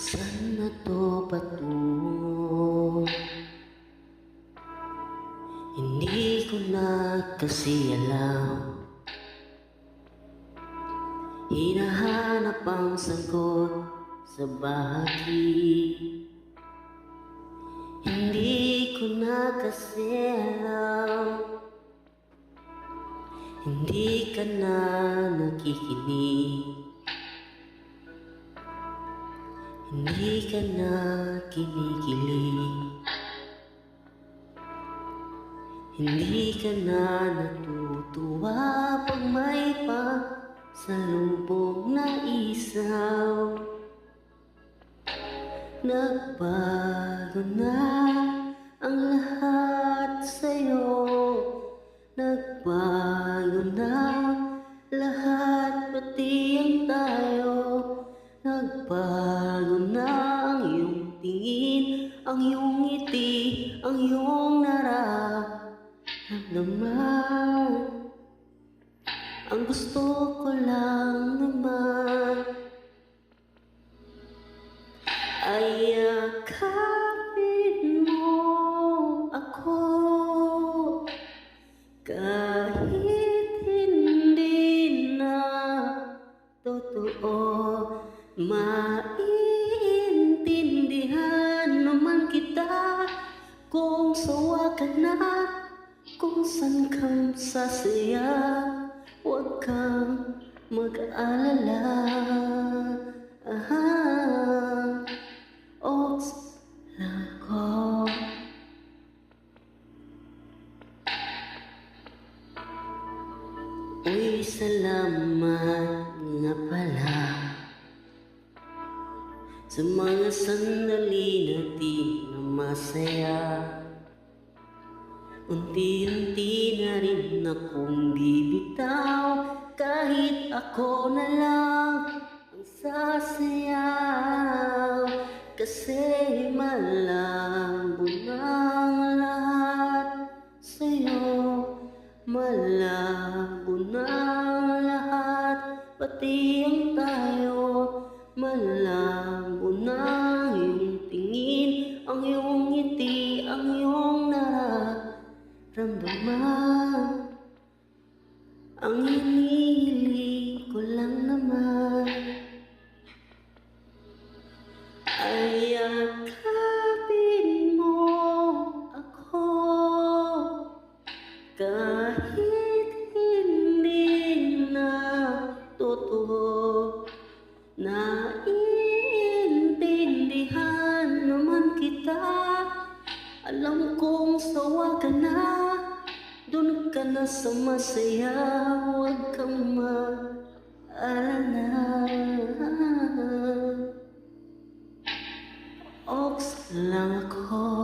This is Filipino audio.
Saan na to patungo? Hindi ko na kasi alam. Hinahanap ang sagot sa bahagi. Hindi ko na kasi alam. Hindi ka na nakikinig. Hindi ka na kinikilig. Hindi ka na natutuwa pag may pasalubong na isaw. Nagbago na ang lahat sa'yo. Nagbago na lahat, pati ang tayo. Nagbago na ang iyong tingin, ang iyong ngiti, ang iyong nararamdaman. Ang gusto ko lang naman ay yakapin mo ako, kahit hindi na totoo. Maiintindihan naman kita kung sawa ka na, kung saan kang sasaya. Huwag kang mag-aalala. Ox lang ako. Uy, salamat nga pala sa mga sandali natin na masaya. Unti-unti na rin akong bibitaw, kahit ako na lang ang sasayaw. Kasi malabo ng lahat sa'yo, malabo ng lahat, pati ang tayo. Malabo na ang iyong tingin, ang iyong ngiti, ang iyong nararamdaman. Ang hinihiling ko lang naman ay yakapin mo ako, kahit hindi na totoo. Naiintindihan naman kita. Alam kong sawa ka na, dun ka na sa masaya. Huwag kang mag-alala. Ox lang ako.